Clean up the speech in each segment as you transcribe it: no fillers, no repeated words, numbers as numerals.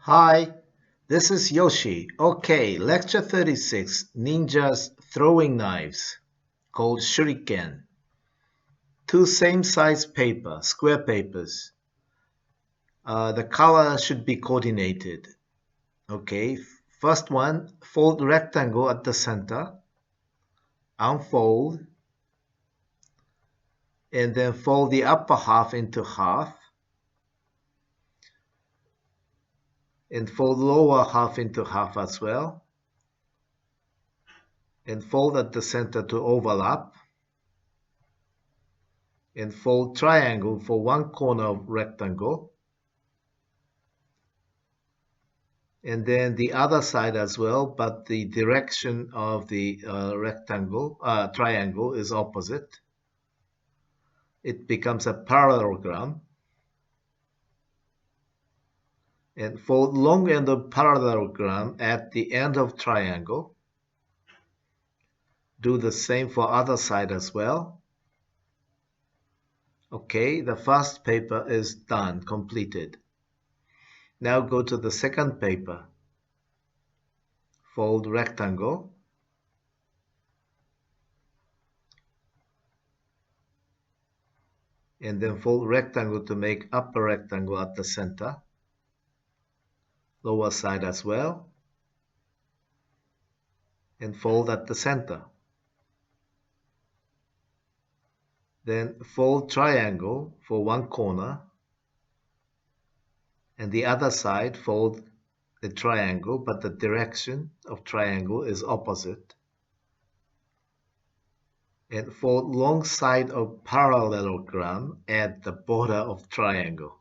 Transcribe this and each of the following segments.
Hi, this is Yoshi. Okay, lecture 36, Ninjas Throwing Knives, called Shuriken. Two same size paper, square papers. The color should be coordinated. Okay, first one, fold rectangle at the center, unfold, and then fold the upper half into half, and fold lower half into half as well, and fold at the center to overlap, and fold triangle for one corner of rectangle, and then the other side as well, but the direction of the triangle is opposite. It becomes a parallelogram. And fold long end of parallelogram at the end of triangle. Do the same for other side as well. Okay, the first paper is done, completed. Now go to the second paper. Fold rectangle. And then fold rectangle to make upper rectangle at the center. Lower side as well. And fold at the center. Then fold triangle for one corner. And the other side fold the triangle, but the direction of triangle is opposite. And fold long side of parallelogram at the border of triangle.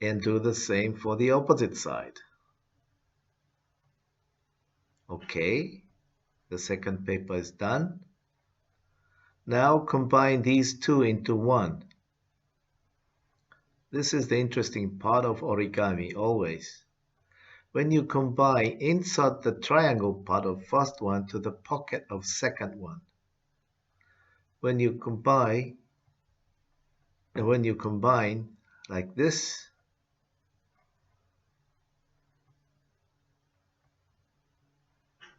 And do the same for the opposite side. Okay, the second paper is done. Now combine these two into one. This is the interesting part of origami always. When you combine, insert the triangle part of first one to the pocket of second one. When you combine like this,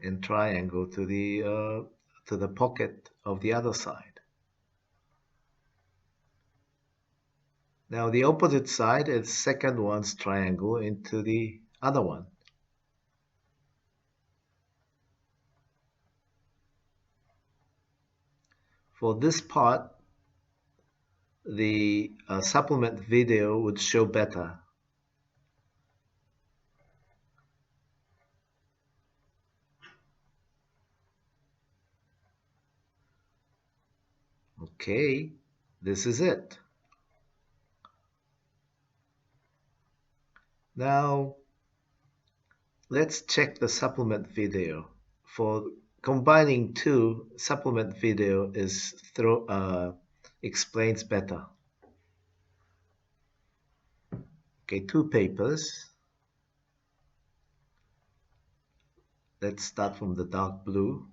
and triangle to the pocket of the other side. Now the opposite side is second one's triangle into the other one. For this part, the supplement video would show better. Okay, this is it. Now, let's check the supplement video. For combining two, supplement video explains better. Okay, two papers. Let's start from the dark blue.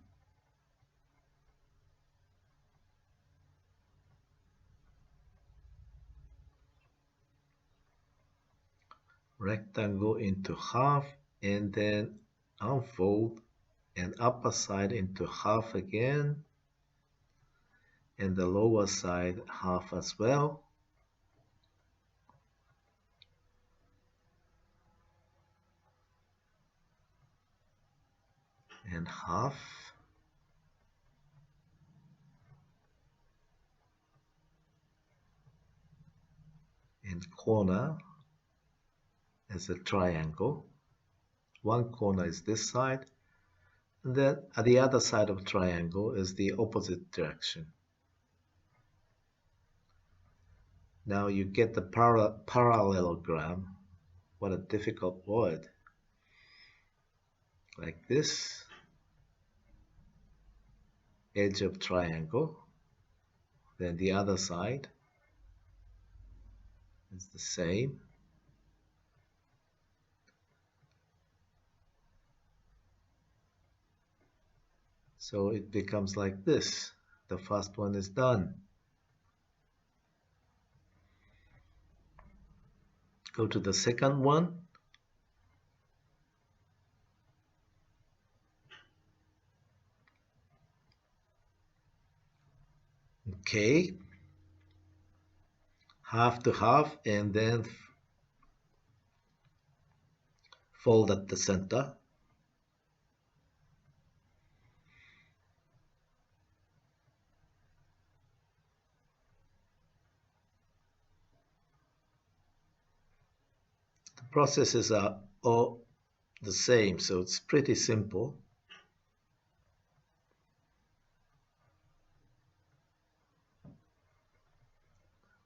Rectangle into half and then unfold and upper side into half again and the lower side half as well. And half. And corner as a triangle. One corner is this side, and then at the other side of triangle is the opposite direction. Now you get the parallelogram. What a difficult word. Like this. Edge of triangle. Then the other side is the same. So it becomes like this. The first one is done. Go to the second one. Okay, half to half, and then fold at the center. The processes are all the same, so it's pretty simple.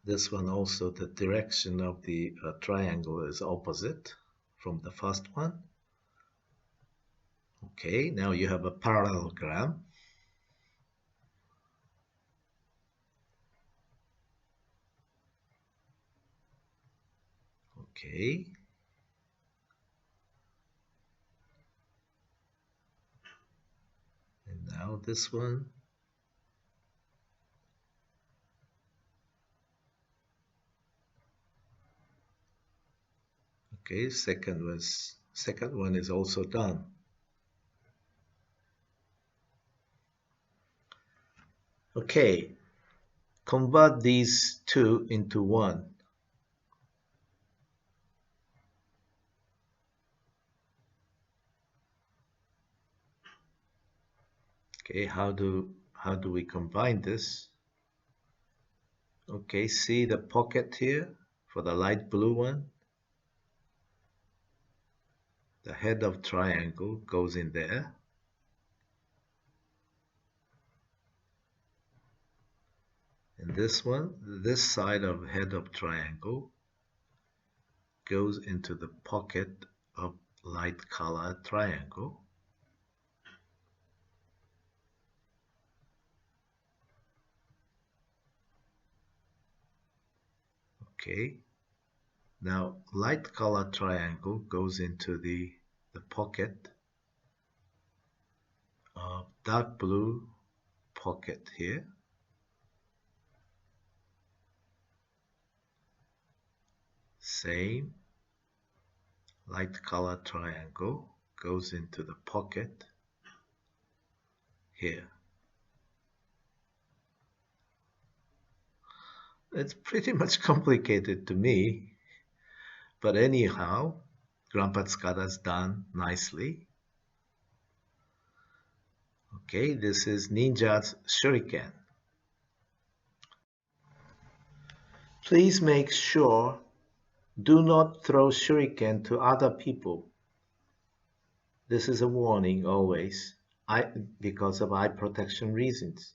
This one also, the direction of the triangle is opposite from the first one. Okay, now you have a parallelogram. Okay. And now this one. Okay, second one is also done. Okay, convert these two into one. Okay, how do we combine this? Okay, see the pocket here for the light blue one? The head of triangle goes in there. And this one, this side of head of triangle goes into the pocket of light color triangle. Okay. Now light color triangle goes into the pocket of dark blue pocket here. Same. Light color triangle goes into the pocket here. It's pretty much complicated to me, but anyhow, Grandpa Tsukada's done nicely. Okay, this is Ninja's Shuriken. Please make sure do not throw shuriken to other people. This is a warning always, because of eye protection reasons.